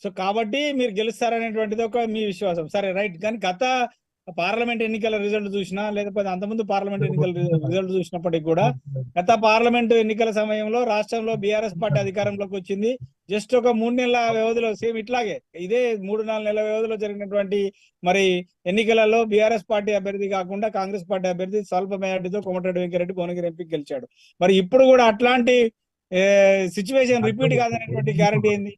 So కాబట్టి మీరు గెలుస్తారనేటువంటిది ఒక మీ విశ్వాసం. సరే రైట్. కానీ గత పార్లమెంట్ ఎన్నికల రిజల్ట్ చూసినా, లేకపోతే అంతకుముందు పార్లమెంట్ ఎన్నికల రిజల్ట్ చూసినప్పటికీ కూడా గత పార్లమెంట్ ఎన్నికల సమయంలో రాష్ట్రంలో బీఆర్ఎస్ పార్టీ అధికారంలోకి వచ్చింది. జస్ట్ ఒక 3 నెలల వ్యవధిలో సేమ్ ఇట్లాగే ఇదే 3-4 నెలల వ్యవధిలో జరిగినటువంటి మరి ఎన్నికలలో బీఆర్ఎస్ పార్టీ అభ్యర్థి కాకుండా కాంగ్రెస్ పార్టీ అభ్యర్థి స్వల్ప మెజార్టీతో కోమటిరెడ్డి వెంకరెడ్డి భువనగిరి ఎంపీ గెలిచాడు. మరి ఇప్పుడు కూడా అట్లాంటి సిచ్యువేషన్ రిపీట్ కాదనేటువంటి గ్యారంటీ ఏంది?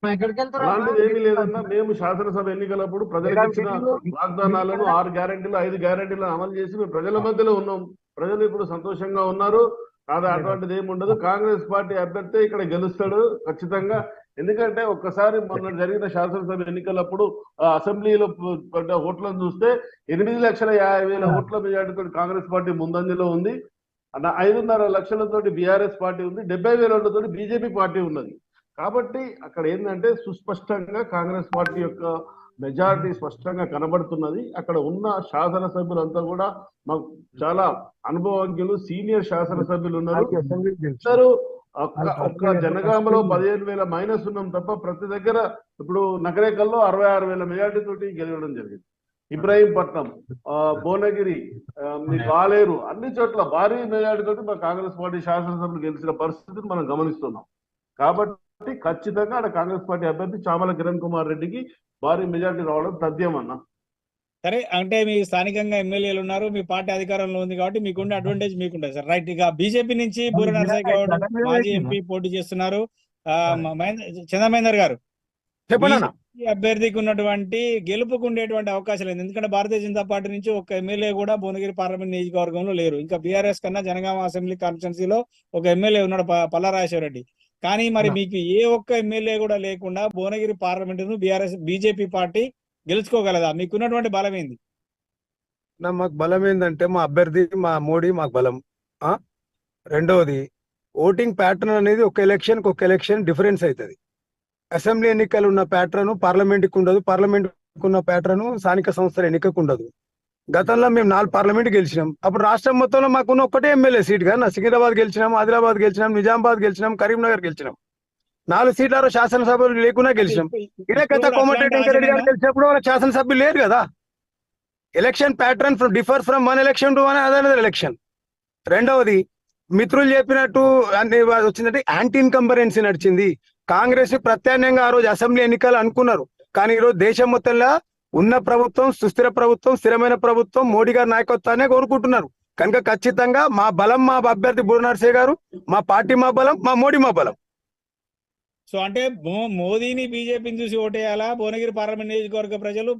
అలాంటిది ఏమీ లేదన్నా. మేము శాసనసభ ఎన్నికలప్పుడు ప్రజలకు ఇచ్చిన వాగ్దానాలను 6 గ్యారెంటీలు 5 గ్యారెంటీలను అమలు చేసి మేము ప్రజల మధ్యలో ఉన్నాం. ప్రజలు ఇప్పుడు సంతోషంగా ఉన్నారు. కాదా, అటువంటిది ఏమి ఉండదు. కాంగ్రెస్ పార్టీ అభ్యర్థి ఇక్కడ గెలుస్తాడు ఖచ్చితంగా. ఎందుకంటే ఒక్కసారి మొన్న జరిగిన శాసనసభ ఎన్నికలప్పుడు అసెంబ్లీలో పడ్డ ఓట్లను చూస్తే 8,50,000 ఓట్ల మెజార్టీతో కాంగ్రెస్ పార్టీ ముందంజలో ఉంది. 5.5 లక్షలతోటి బీఆర్ఎస్ పార్టీ ఉంది. 70,000 ఓట్లతోటి బీజేపీ పార్టీ ఉన్నది. కాబట్టి అక్కడ ఏంటంటే సుస్పష్టంగా కాంగ్రెస్ పార్టీ యొక్క మెజారిటీ స్పష్టంగా కనబడుతున్నది. అక్కడ ఉన్న శాసనసభ్యులంతా కూడా మాకు చాలా అనుభవజ్ఞులు, సీనియర్ శాసనసభ్యులు ఉన్నారు. ఒక్క జనగామలో 15,000 మైనస్ ఉన్నాం తప్ప ప్రతి దగ్గర ఇప్పుడు నగరేకల్లో 66,000 మెజారిటీ తోటి గెలవడం జరిగింది. ఇబ్రాహీంపట్నం, భువనగిరి, మీకు ఆలేరు, అన్ని చోట్ల భారీ మెజారిటీ తోటి మా కాంగ్రెస్ పార్టీ శాసనసభ్యులు గెలిచిన పరిస్థితిని మనం గమనిస్తున్నాం. కాబట్టి ఖచ్చితంగా అక్కడ కాంగ్రెస్ పార్టీ అభ్యర్థి చామల కిరణ్ కుమార్ రెడ్డికి భారీ మెజారిటీ రావడం తథ్యం అన్న. సరే, అంటే మీ స్థానికంగా ఎమ్మెల్యేలు ఉన్నారు, మీ పార్టీ అధికారంలో ఉంది కాబట్టి మీకుండే అడ్వాంటేజ్ మీకుంటుంది సార్. రైట్. ఇక బీజేపీ నుంచి బూర నరసయ్య గౌడ్ మాజీ ఎంపీ పోటీ చేస్తున్నారు. చంద్రమేందర్ గారు అభ్యర్థికి ఉన్నటువంటి గెలుపుకు ఉండేటువంటి అవకాశాలు లేదు. ఎందుకంటే భారతీయ జనతా పార్టీ నుంచి ఒక ఎమ్మెల్యే కూడా భువనగిరి పార్లమెంట్ నియోజకవర్గంలో లేరు. ఇంకా బీఆర్ఎస్ కన్నా జనగామ అసెంబ్లీ కాన్స్టిట్యున్సీలో ఒక ఎమ్మెల్యే ఉన్నాడు, పల్లారాజేశ్వరరెడ్డి. కానీ మరి మీకు ఏ ఒక్క ఎమ్మెల్యే కూడా లేకుండా భువనగిరి పార్లమెంటును బీజేపీ పార్టీ గెలుచుకోగలదా? మీకున్నటువంటి బలం ఏంది? మాకు బలం ఏంటంటే మా అభ్యర్థి, మా మోడీ మాకు బలం. రెండవది, ఓటింగ్ ప్యాటర్న్ అనేది ఒక ఎలక్షన్ డిఫరెన్స్ అవుతుంది. అసెంబ్లీ ఎన్నికలు ఉన్న ప్యాటర్న్ పార్లమెంట్కి ఉండదు, పార్లమెంట్కి ఉన్న ప్యాటర్న్ స్థానిక సంస్థల ఎన్నికకు ఉండదు. గతంలో మేము 4 పార్లమెంట్ గెలిచినాం. అప్పుడు రాష్ట్రం మొత్తంలో మాకున్న ఒక్కటే ఎమ్మెల్యే సీట్ గా సికింద్రాబాద్ గెలిచినాం, ఆదిలాబాద్ గెలిచినాం, నిజామాబాద్ గెలిచినాం, కరీంనగర్ గెలిచినాం. 4 సీట్ల శాసనసభ్యులు లేకుండా గెలిచినాం. ఇదే గత కోమటిరెడ్డి వెంకరెడ్డి గారు గెలిచినప్పుడు వాళ్ళ శాసనసభ్యులు లేరు కదా. Election pattern differ from one election to one other election. రెండవది, మిత్రులు చెప్పినట్టు వచ్చిందంటే యాంటీ ఇన్కంబరెన్సీ నడిచింది. కాంగ్రెస్ ప్రత్యామ్నాయంగా ఆ రోజు అసెంబ్లీ ఎన్నికలు అనుకున్నారు. కానీ ఈరోజు దేశం మొత్తంలో ఉన్న ప్రభుత్వం సుస్థిర ప్రభుత్వం, స్థిరమైన ప్రభుత్వం, మోడీ గారి నాయకత్వాన్ని కోరుకుంటున్నారు. కనుక ఖచ్చితంగా మా బలం మా అభ్యర్థి బూర నరసయ్య గారు, మా పార్టీ మా బలం, మా మోడీ మా బలం. సో అంటే మోదీని బీజేపీని చూసి ఓటేయాలా భువనగిరి పార్లమెంట్ నియోజకవర్గ ప్రజలు?